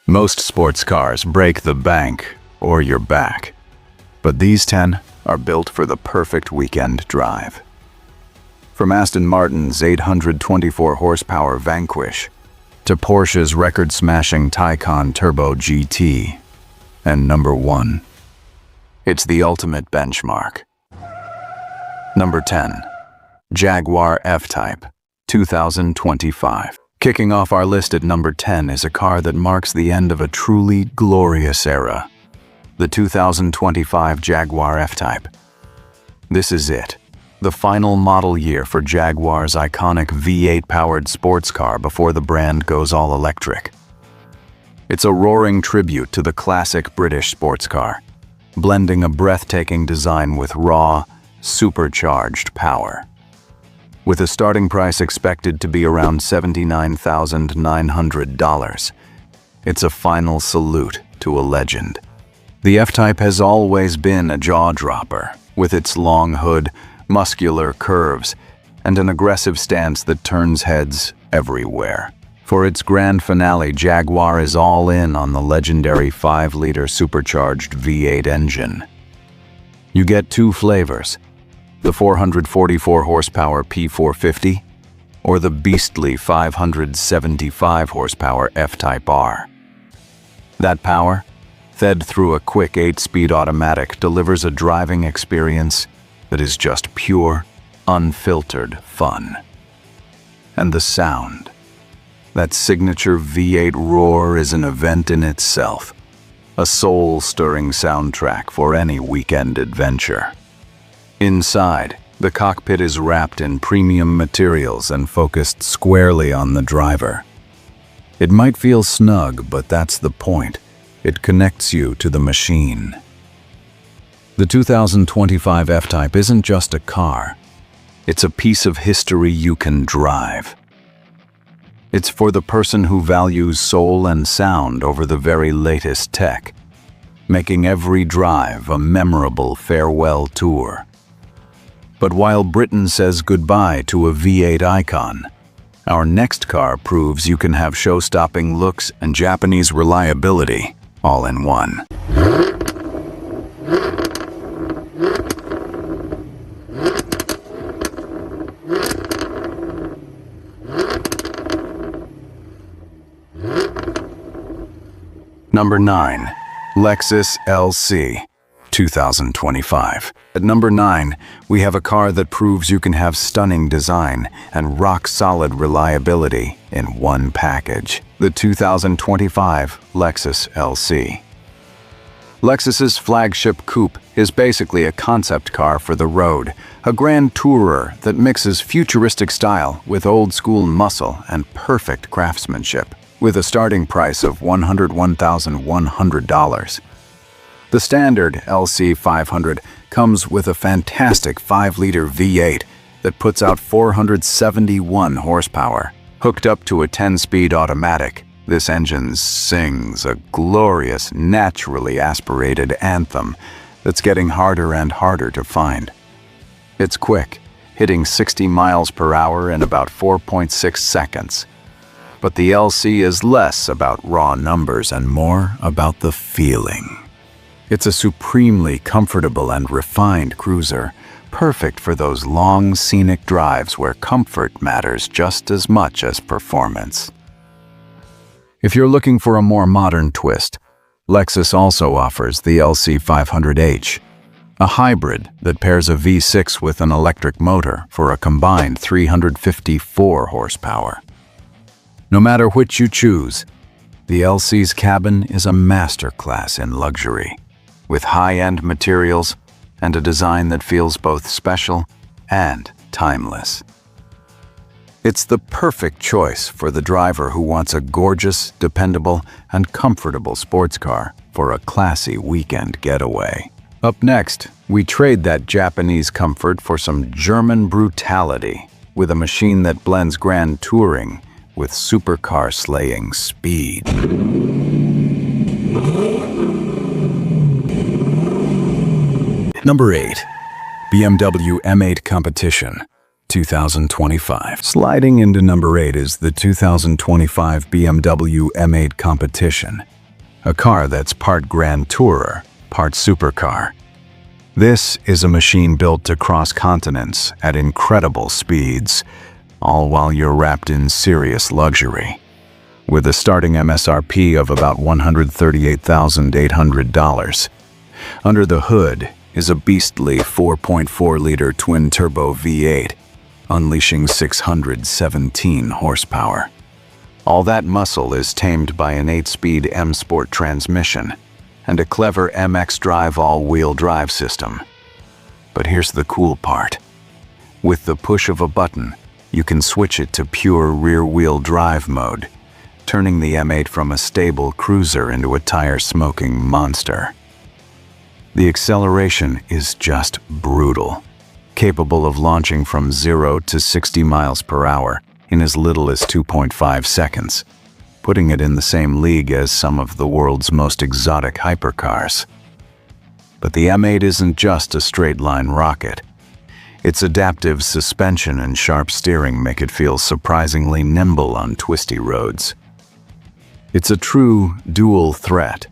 Most sports cars break the bank or your back, but these 10 are built for the perfect weekend drive. From Aston Martin's 824 horsepower Vanquish to Porsche's record-smashing Taycan Turbo GT, and number 1, it's the ultimate benchmark. Number 10, Jaguar F-Type, 2025. Kicking off our list at number 10 is a car that marks the end of a truly glorious era, the 2025 Jaguar F-Type. This is it, the final model year for Jaguar's iconic V8-powered sports car before the brand goes all electric. It's a roaring tribute to the classic British sports car, blending a breathtaking design with raw, supercharged power. With a starting price expected to be around $79,900, it's a final salute to a legend. The F-Type has always been a jaw-dropper, with its long hood, muscular curves, and an aggressive stance that turns heads everywhere. For its grand finale, Jaguar is all in on the legendary 5-liter supercharged V8 engine. You get 2 flavors, the 444 horsepower P450 or the beastly 575 horsepower F-Type R. That power, fed through a quick 8-speed automatic, delivers a driving experience that is just pure, unfiltered fun. And the sound, that signature V8 roar, is an event in itself, a soul-stirring soundtrack for any weekend adventure. Inside, the cockpit is wrapped in premium materials and focused squarely on the driver. It might feel snug, but that's the point. It connects you to the machine. The 2025 F-Type isn't just a car. It's a piece of history you can drive. It's for the person who values soul and sound over the very latest tech, making every drive a memorable farewell tour. But while Britain says goodbye to a V8 icon, our next car proves you can have show-stopping looks and Japanese reliability all in one. Number 9, Lexus LC, 2025. At number 9, we have a car that proves you can have stunning design and rock-solid reliability in one package. The 2025 Lexus LC. Lexus's flagship coupe is basically a concept car for the road, a grand tourer that mixes futuristic style with old-school muscle and perfect craftsmanship, with a starting price of $101,100. The standard LC 500 comes with a fantastic 5-liter V8 that puts out 471 horsepower. Hooked up to a 10-speed automatic, this engine sings a glorious, naturally aspirated anthem that's getting harder and harder to find. It's quick, hitting 60 miles per hour in about 4.6 seconds. But the LC is less about raw numbers and more about the feeling. It's a supremely comfortable and refined cruiser, perfect for those long, scenic drives where comfort matters just as much as performance. If you're looking for a more modern twist, Lexus also offers the LC 500H, a hybrid that pairs a V6 with an electric motor for a combined 354 horsepower. No matter which you choose, the LC's cabin is a masterclass in luxury, with high-end materials and a design that feels both special and timeless. It's the perfect choice for the driver who wants a gorgeous, dependable, and comfortable sports car for a classy weekend getaway. Up next, we trade that Japanese comfort for some German brutality with a machine that blends grand touring with supercar slaying speed. Number 8, BMW M8 Competition, 2025. Sliding into number 8 is the 2025 BMW M8 Competition, a car that's part Grand Tourer, part supercar. This is a machine built to cross continents at incredible speeds, all while you're wrapped in serious luxury. With a starting MSRP of about $138,800. Under the hood is a beastly 4.4-liter twin-turbo V8, unleashing 617 horsepower. All that muscle is tamed by an 8-speed M-Sport transmission and a clever MX Drive all-wheel drive system. But here's the cool part. With the push of a button, you can switch it to pure rear-wheel drive mode, turning the M8 from a stable cruiser into a tire-smoking monster. The acceleration is just brutal, capable of launching from 0 to 60 miles per hour in as little as 2.5 seconds, putting it in the same league as some of the world's most exotic hypercars. But the M8 isn't just a straight-line rocket. Its adaptive suspension and sharp steering make it feel surprisingly nimble on twisty roads. It's a true dual threat,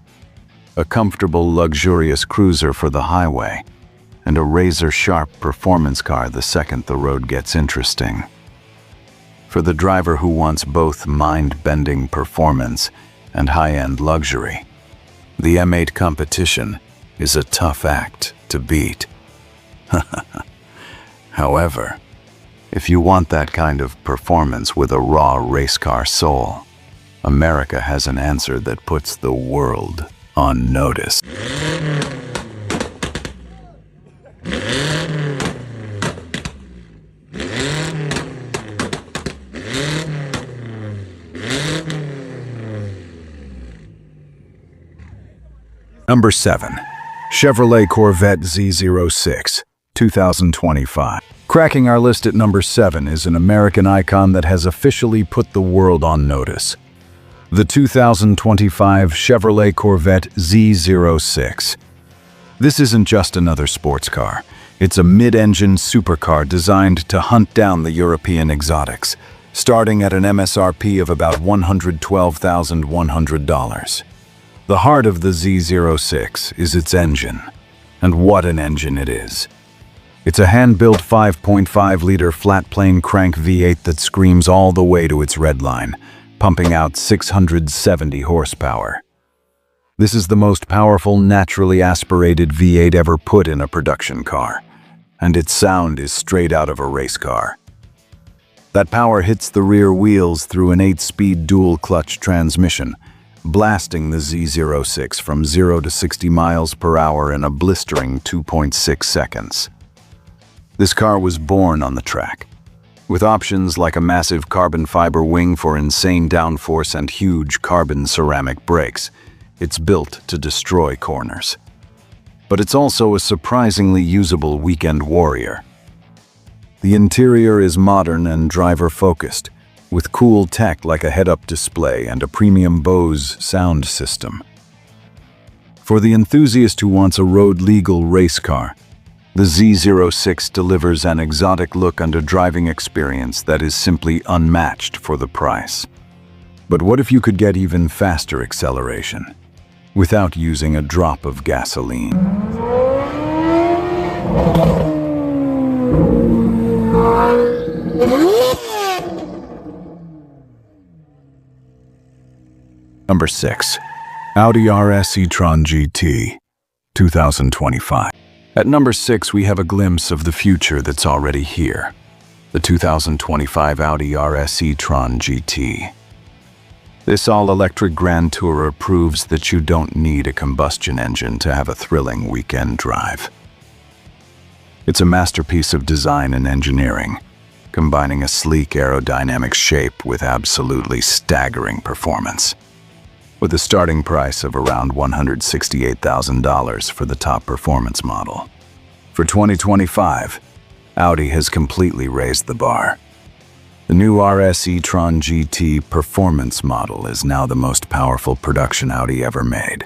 a comfortable, luxurious cruiser for the highway, and a razor-sharp performance car the second the road gets interesting. For the driver who wants both mind-bending performance and high-end luxury, the M8 Competition is a tough act to beat. However, if you want that kind of performance with a raw race car soul, America has an answer that puts the world on notice. Number 7. Chevrolet Corvette Z06, 2025. Cracking our list at number 7 is an American icon that has officially put the world on notice. The 2025 Chevrolet Corvette Z06. This isn't just another sports car. It's a mid-engine supercar designed to hunt down the European exotics, starting at an MSRP of about $112,100. The heart of the Z06 is its engine. And what an engine it is. It's a hand-built 5.5-liter flat-plane crank V8 that screams all the way to its red line, pumping out 670 horsepower. This is the most powerful naturally aspirated V8 ever put in a production car, and its sound is straight out of a race car. That power hits the rear wheels through an 8-speed dual-clutch transmission, blasting the Z06 from 0 to 60 miles per hour in a blistering 2.6 seconds. This car was born on the track, with options like a massive carbon fiber wing for insane downforce and huge carbon ceramic brakes. It's built to destroy corners. But it's also a surprisingly usable weekend warrior. The interior is modern and driver-focused, with cool tech like a head-up display and a premium Bose sound system. For the enthusiast who wants a road-legal race car, the Z06 delivers an exotic look and a driving experience that is simply unmatched for the price. But what if you could get even faster acceleration, without using a drop of gasoline? Number 6. Audi RS e-tron GT, 2025. At number 6, we have a glimpse of the future that's already here. The 2025 Audi RS e-tron GT. This all-electric Grand Tourer proves that you don't need a combustion engine to have a thrilling weekend drive. It's a masterpiece of design and engineering, combining a sleek aerodynamic shape with absolutely staggering performance. With a starting price of around $168,000 for the top performance model. For 2025, Audi has completely raised the bar. The new RS e-tron GT performance model is now the most powerful production Audi ever made.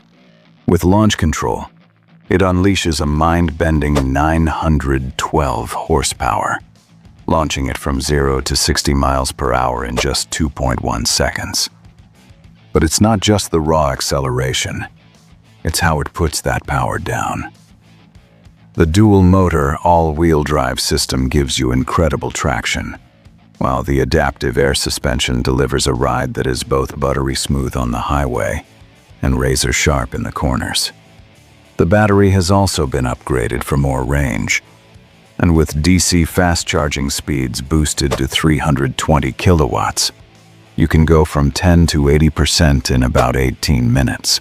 With launch control, it unleashes a mind-bending 912 horsepower, launching it from 0 to 60 miles per hour in just 2.1 seconds. But it's not just the raw acceleration, it's how it puts that power down. The dual-motor, all-wheel drive system gives you incredible traction, while the adaptive air suspension delivers a ride that is both buttery smooth on the highway and razor-sharp in the corners. The battery has also been upgraded for more range, and with DC fast-charging speeds boosted to 320 kilowatts, you can go from 10 to 80% in about 18 minutes.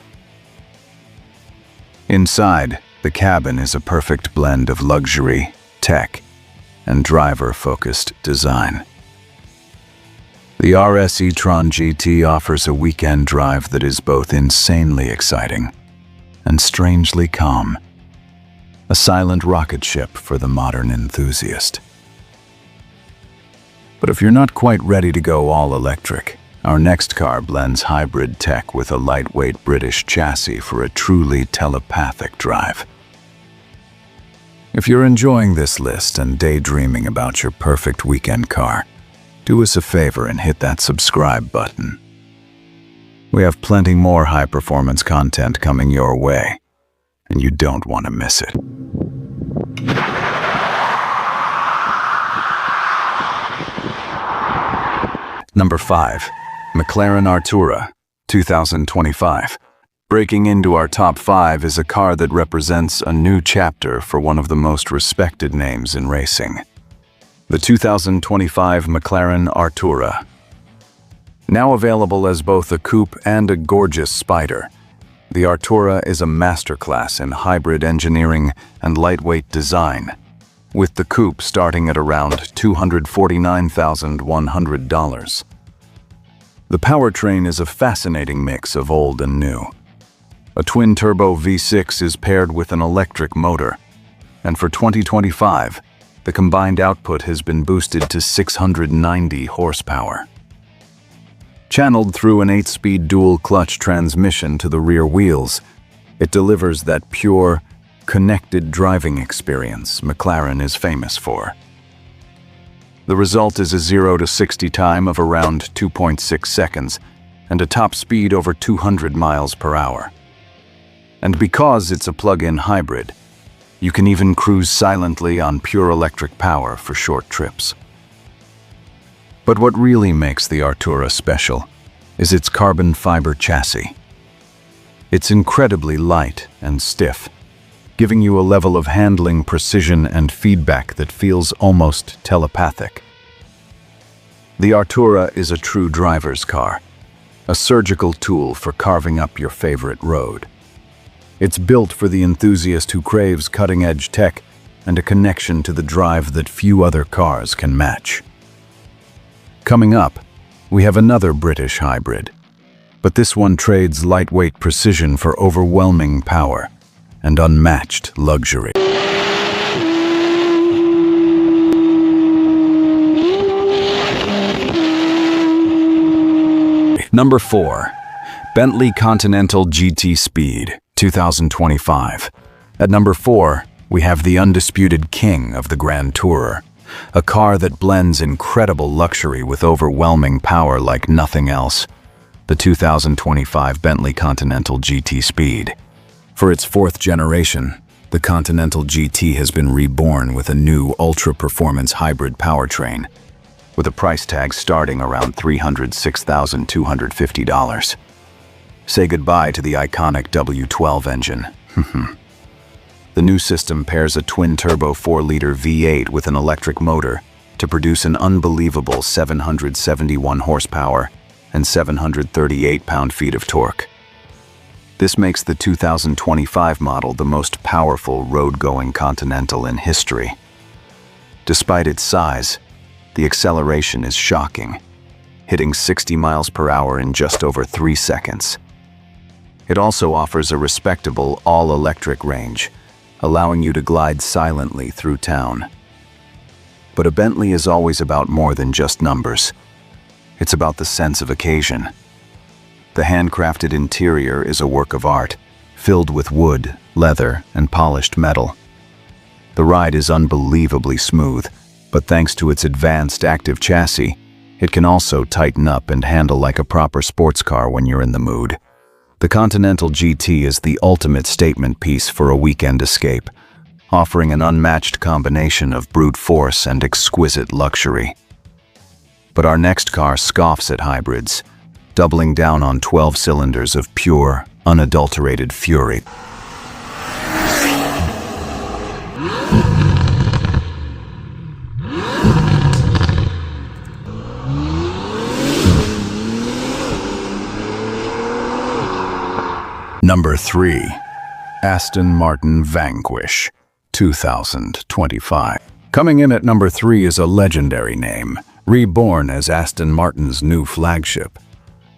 Inside, the cabin is a perfect blend of luxury, tech, and driver-focused design. The RS e-tron GT offers a weekend drive that is both insanely exciting and strangely calm. A silent rocket ship for the modern enthusiast. But if you're not quite ready to go all electric, our next car blends hybrid tech with a lightweight British chassis for a truly telepathic drive. If you're enjoying this list and daydreaming about your perfect weekend car, do us a favor and hit that subscribe button. We have plenty more high-performance content coming your way, and you don't want to miss it. Number 5. McLaren Artura, 2025. Breaking into our top 5 is a car that represents a new chapter for one of the most respected names in racing. The 2025 McLaren Artura. Now available as both a coupe and a gorgeous spider, the Artura is a masterclass in hybrid engineering and lightweight design, with the coupe starting at around $249,100. The powertrain is a fascinating mix of old and new. A twin-turbo V6 is paired with an electric motor, and for 2025, the combined output has been boosted to 690 horsepower. Channeled through an 8-speed dual-clutch transmission to the rear wheels, it delivers that pure, connected driving experience McLaren is famous for. The result is a 0 to 60 time of around 2.6 seconds and a top speed over 200 miles per hour. And because it's a plug-in hybrid, you can even cruise silently on pure electric power for short trips. But what really makes the Artura special is its carbon fiber chassis. It's incredibly light and stiff, giving you a level of handling precision and feedback that feels almost telepathic. The Artura is a true driver's car, a surgical tool for carving up your favorite road. It's built for the enthusiast who craves cutting-edge tech and a connection to the drive that few other cars can match. Coming up, we have another British hybrid, but this one trades lightweight precision for overwhelming power and unmatched luxury. Number 4. Bentley Continental GT Speed, 2025. At number 4, we have the undisputed king of the Grand Tourer, a car that blends incredible luxury with overwhelming power like nothing else. The 2025 Bentley Continental GT Speed. For its 4th generation, the Continental GT has been reborn with a new ultra-performance hybrid powertrain, with a price tag starting around $306,250. Say goodbye to the iconic W12 engine. The new system pairs a twin-turbo 4-liter V8 with an electric motor to produce an unbelievable 771 horsepower and 738 pound-feet of torque. This makes the 2025 model the most powerful road-going Continental in history. Despite its size, the acceleration is shocking, hitting 60 miles per hour in just over 3 seconds. It also offers a respectable all-electric range, allowing you to glide silently through town. But a Bentley is always about more than just numbers. It's about the sense of occasion. The handcrafted interior is a work of art, filled with wood, leather, and polished metal. The ride is unbelievably smooth, but thanks to its advanced active chassis, it can also tighten up and handle like a proper sports car when you're in the mood. The Continental GT is the ultimate statement piece for a weekend escape, offering an unmatched combination of brute force and exquisite luxury. But our next car scoffs at hybrids, doubling down on 12 cylinders of pure, unadulterated fury. Number 3. Aston Martin Vanquish, 2025. Coming in at number 3 is a legendary name, reborn as Aston Martin's new flagship,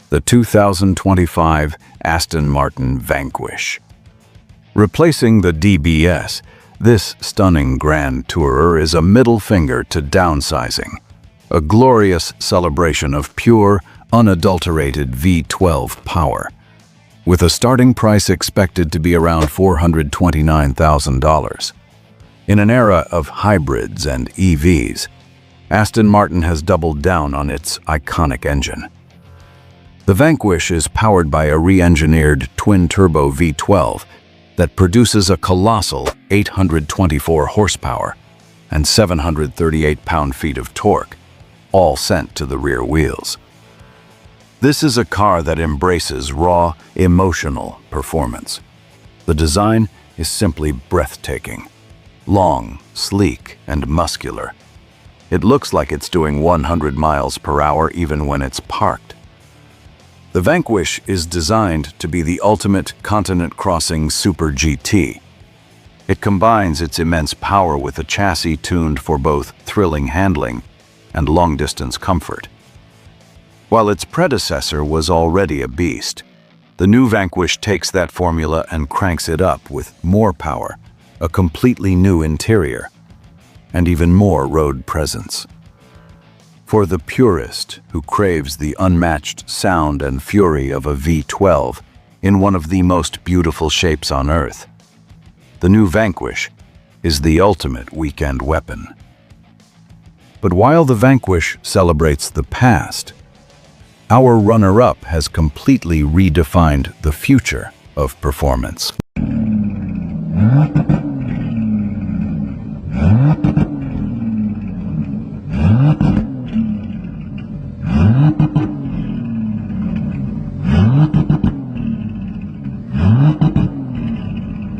the 2025 Aston Martin Vanquish. Replacing the DBS, this stunning Grand Tourer is a middle finger to downsizing, a glorious celebration of pure, unadulterated V12 power. With a starting price expected to be around $429,000. In an era of hybrids and EVs, Aston Martin has doubled down on its iconic engine. The Vanquish is powered by a re-engineered twin-turbo V12 that produces a colossal 824 horsepower and 738 pound-feet of torque, all sent to the rear wheels. This is a car that embraces raw, emotional performance. The design is simply breathtaking. Long, sleek, and muscular. It looks like it's doing 100 miles per hour even when it's parked. The Vanquish is designed to be the ultimate continent-crossing super GT. It combines its immense power with a chassis tuned for both thrilling handling and long-distance comfort. While its predecessor was already a beast, the new Vanquish takes that formula and cranks it up with more power, a completely new interior, and even more road presence. For the purist who craves the unmatched sound and fury of a V12 in one of the most beautiful shapes on Earth, the new Vanquish is the ultimate weekend weapon. But while the Vanquish celebrates the past, our runner-up has completely redefined the future of performance.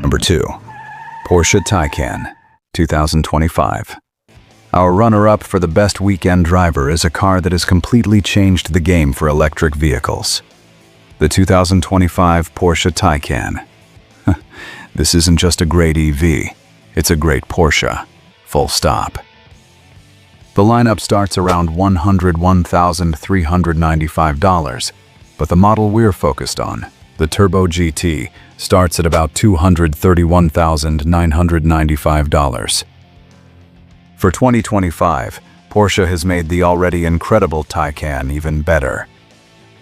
Number 2. Porsche Taycan, 2025. Our runner-up for the best weekend driver is a car that has completely changed the game for electric vehicles. The 2025 Porsche Taycan. This isn't just a great EV, it's a great Porsche. Full stop. The lineup starts around $101,395, but the model we're focused on, the Turbo GT, starts at about $231,995. For 2025, Porsche has made the already incredible Taycan even better.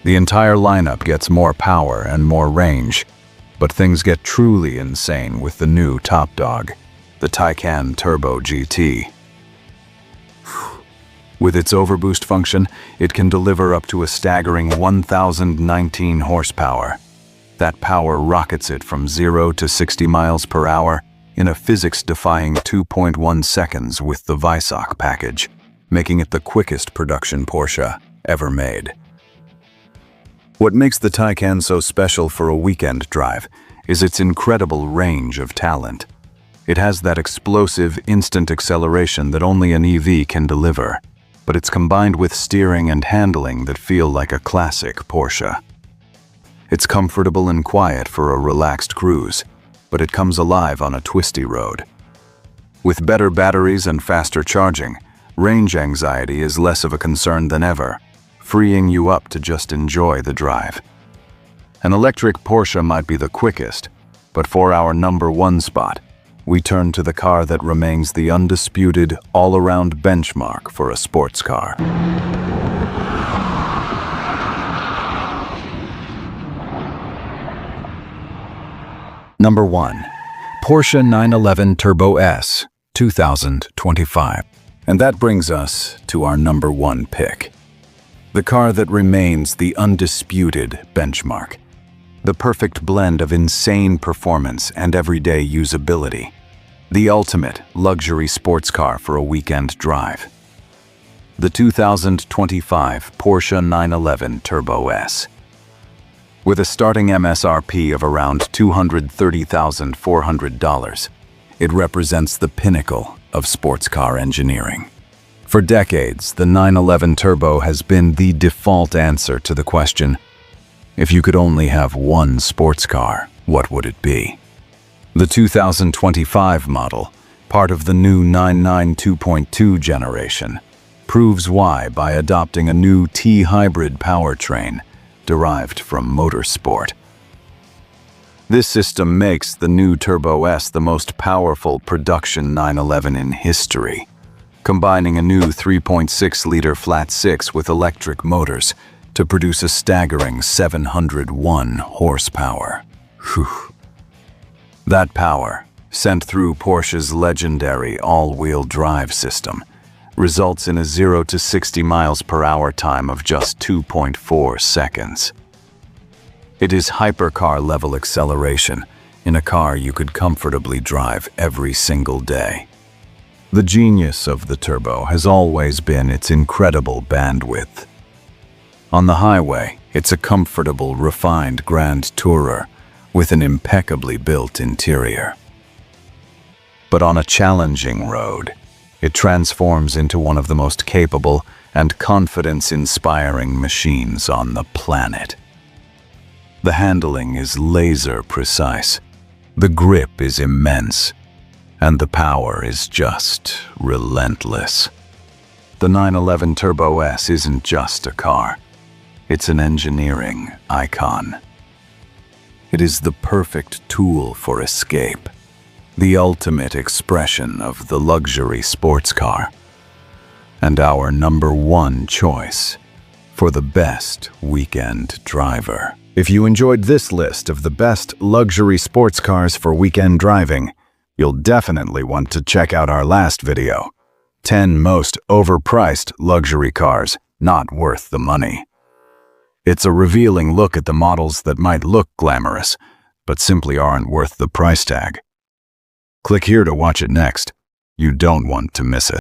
The entire lineup gets more power and more range, but things get truly insane with the new top dog, the Taycan Turbo GT. With its overboost function, it can deliver up to a staggering 1,019 horsepower. That power rockets it from 0 to 60 miles per hour in a physics-defying 2.1 seconds with the Weissach package, making it the quickest production Porsche ever made. What makes the Taycan so special for a weekend drive is its incredible range of talent. It has that explosive, instant acceleration that only an EV can deliver, but it's combined with steering and handling that feel like a classic Porsche. It's comfortable and quiet for a relaxed cruise, but it comes alive on a twisty road. With better batteries and faster charging, range anxiety is less of a concern than ever, freeing you up to just enjoy the drive. An electric Porsche might be the quickest, but for our number 1 spot, we turn to the car that remains the undisputed, all-around benchmark for a sports car. Number 1. Porsche 911 Turbo S, 2025. And that brings us to our number one pick. The car that remains the undisputed benchmark. The perfect blend of insane performance and everyday usability. The ultimate luxury sports car for a weekend drive. The 2025 Porsche 911 Turbo S. With a starting MSRP of around $230,400, it represents the pinnacle of sports car engineering. For decades, the 911 Turbo has been the default answer to the question, if you could only have one sports car, what would it be? The 2025 model, part of the new 992 2.2 generation, proves why by adopting a new T-hybrid powertrain derived from motorsport. This system makes the new Turbo S the most powerful production 911 in history, combining a new 3.6-liter flat-six with electric motors to produce a staggering 701 horsepower. Whew. That power, sent through Porsche's legendary all-wheel drive system, results in a 0 to 60 miles per hour time of just 2.4 seconds. It is hypercar-level acceleration in a car you could comfortably drive every single day. The genius of the Turbo has always been its incredible bandwidth. On the highway, it's a comfortable, refined Grand Tourer with an impeccably built interior. But on a challenging road, it transforms into one of the most capable and confidence-inspiring machines on the planet. The handling is laser-precise, the grip is immense, and the power is just relentless. The 911 Turbo S isn't just a car, it's an engineering icon. It is the perfect tool for escape, the ultimate expression of the luxury sports car, and our number one choice for the best weekend driver. If you enjoyed this list of the best luxury sports cars for weekend driving, you'll definitely want to check out our last video, 10 most overpriced luxury cars not worth the money. It's a revealing look at the models that might look glamorous, but simply aren't worth the price tag. Click here to watch it next. You don't want to miss it.